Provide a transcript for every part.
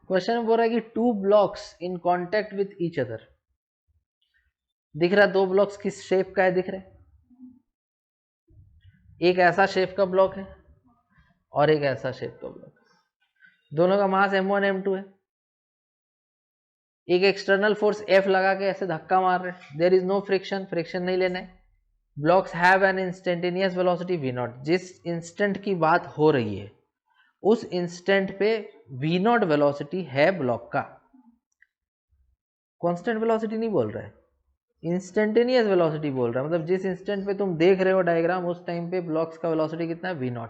Question में बोल रहा है कि two blocks in contact with each other. दिख रहा है दो ब्लॉक्स किस शेप का है, दिख रहे हैं? एक ऐसा शेप का ब्लॉक है और एक ऐसा शेप का ब्लॉक है। दोनों का मास m1 m2 है। एक एक्सटर्नल फोर्स F लगा के ऐसे धक्का मार रहे, there is no friction, friction नहीं लेना है। Blocks have an instantaneous velocity v0। जिस इंस्टेंट की बात हो रही है उस इंस्टेंट पे v0 वेलोसिटी है ब्लॉक का। कांस्टेंट वेलोसिटी नहीं बोल रहा है, इंस्टेंटेनियस वेलोसिटी बोल रहा है। मतलब जिस इंस्टेंट पे तुम देख रहे हो डायग्राम उस टाइम पे ब्लॉक्स का वेलोसिटी कितना है, v0।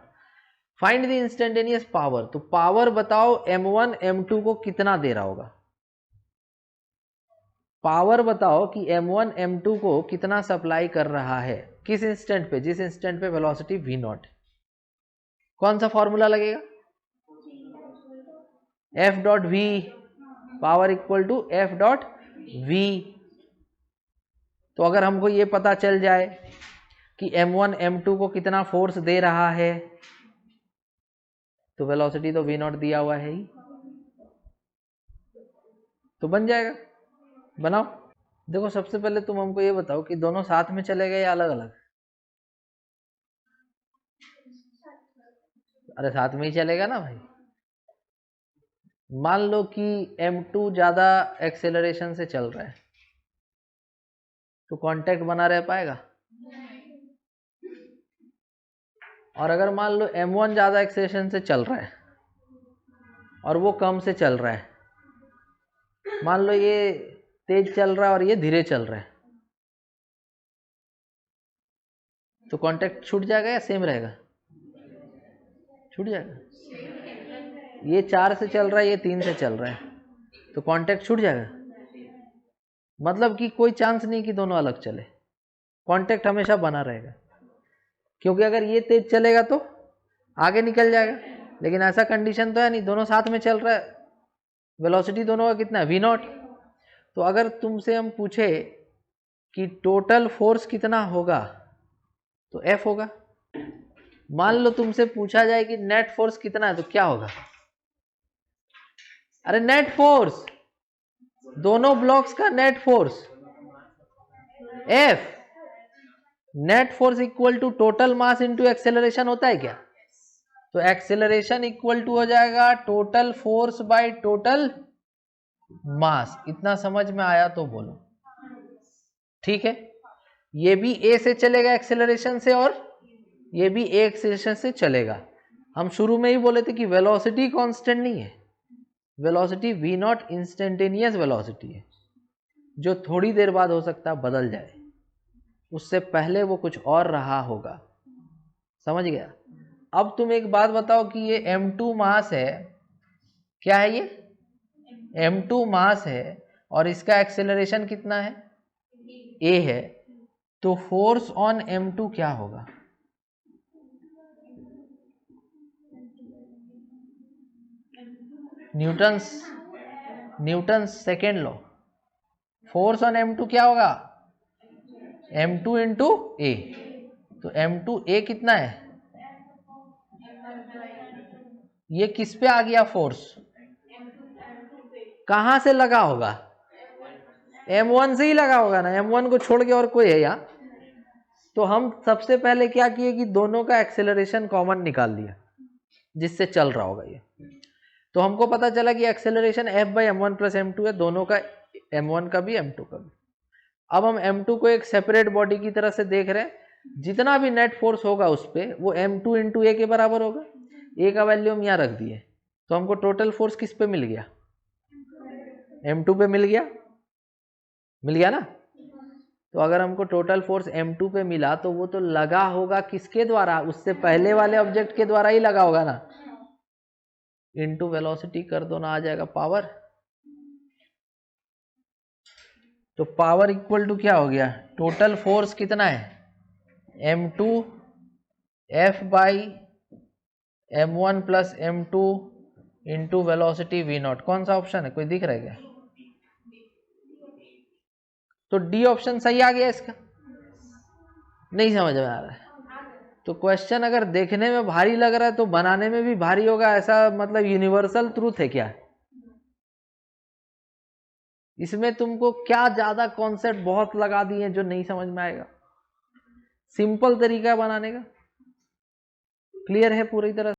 Find the instantaneous power. तो पावर बताओ m1 m2 को कितना दे रहा होगा। पावर बताओ कि m1 m2 को कितना सप्लाई कर रहा है, किस इंस्टेंट पे, जिस इंस्टेंट पे वेलोसिटी v0। कौन सा फॉर्मूला लगेगा, F dot v power equal to F dot v। तो अगर हमको ये पता चल जाए कि m1 m2 को कितना फोर्स दे रहा है तो वेलोसिटी तो v0 दिया हुआ है ही, तो बन जाएगा। बनाओ। देखो सबसे पहले तुम हमको ये बताओ कि दोनों साथ में चले गए या अलग अलग। अरे साथ में ही चलेगा ना भाई। मान लो कि m2 ज्यादा एक्सेलरेशन से चल रहा है तो कांटेक्ट बना रह पाएगा। और अगर मान लो m1 ज्यादा एक्सेलरेशन से चल रहा है और वो कम से चल रहा है, मान लो ये तेज चल रहा है और ये धीरे चल रहा है, तो कांटेक्ट छूट जाएगा या सेम रहेगा? छूट जाएगा। ये 4 से चल रहा है, ये 3 से चल रहा है, तो कांटेक्ट छूट जाएगा। मतलब कि कोई चांस नहीं कि दोनों अलग चले, कांटेक्ट हमेशा बना रहेगा। क्योंकि अगर ये तेज चलेगा तो आगे निकल जाएगा, लेकिन ऐसा कंडीशन तो है नहीं, दोनों साथ में चल रहा है। वेलोसिटी दोनों का कितना है, v0। तो अगर तुमसे हम पूछे कि टोटल फोर्स कितना होगा तो F होगा। मान लो तुमसे पूछा जाए कि नेट फोर्स कितना है तो क्या होगा? अरे नेट फोर्स, दोनों ब्लॉक्स का net force F। Net force equal to total mass into acceleration होता है क्या? तो एक्सेलरेशन इक्वल टू हो जाएगा total force by total mass. इतना समझ में आया तो बोलो ठीक है। ये भी A से चलेगा एक्सेलरेशन से और ये भी A एक्सेलरेशन से चलेगा। हम शुरू में ही बोले थे कि वेलोसिटी कांस्टेंट नहीं है, वेलोसिटी v0 इंस्टेंटेनियस वेलोसिटी है जो थोड़ी देर बाद हो सकता है बदल जाए, उससे पहले वो कुछ और रहा होगा। समझ गया? अब तुम एक बात बताओ कि ये m2 मास है, क्या है ये m2 मास है और इसका एक्सेलरेशन कितना है, a है, तो फोर्स ऑन m2 क्या होगा? Newton's second law. Force on m2 क्या होगा, m2 इंटू a। तो m2a कितना है, ये किस पे आ गया फोर्स, कहां से लगा होगा, m1 से ही लगा होगा ना, m1 को छोड़ के और कोई है यहाँ? तो हम सबसे पहले क्या किए कि दोनों का एक्सेलरेशन कॉमन निकाल लिया जिससे चल रहा होगा ये। तो हमको पता चला कि acceleration F by m1 plus m2 है, दोनों का, m1 का भी m2 का भी। अब हम m2 को एक सेपरेट बॉडी की तरह से देख रहे हैं, जितना भी नेट फोर्स होगा उस पर वो m2 इंटू a के बराबर होगा। a का वैल्यू हम यहाँ रख दिए, तो हमको टोटल फोर्स किस पे मिल गया, m2 पे मिल गया ना। तो अगर हमको टोटल फोर्स m2 पे मिला तो वो तो लगा होगा किसके द्वारा, उससे पहले वाले ऑब्जेक्ट के द्वारा ही लगा होगा ना। इनटू वेलोसिटी कर दो ना, आ जाएगा पावर। तो पावर इक्वल टू क्या हो गया, टोटल फोर्स कितना है m2 F by m1 plus m2 into velocity v0। कौन सा ऑप्शन है, कोई दिख रहा है क्या? तो डी ऑप्शन सही आ गया इसका। नहीं समझ में आ रहा है तो क्वेश्चन अगर देखने में भारी लग रहा है तो बनाने में भी भारी होगा, ऐसा मतलब यूनिवर्सल ट्रूथ है क्या? इसमें तुमको क्या ज्यादा कॉन्सेप्ट बहुत लगा दिए जो नहीं समझ में आएगा। सिंपल तरीका है बनाने का, क्लियर है पूरी तरह।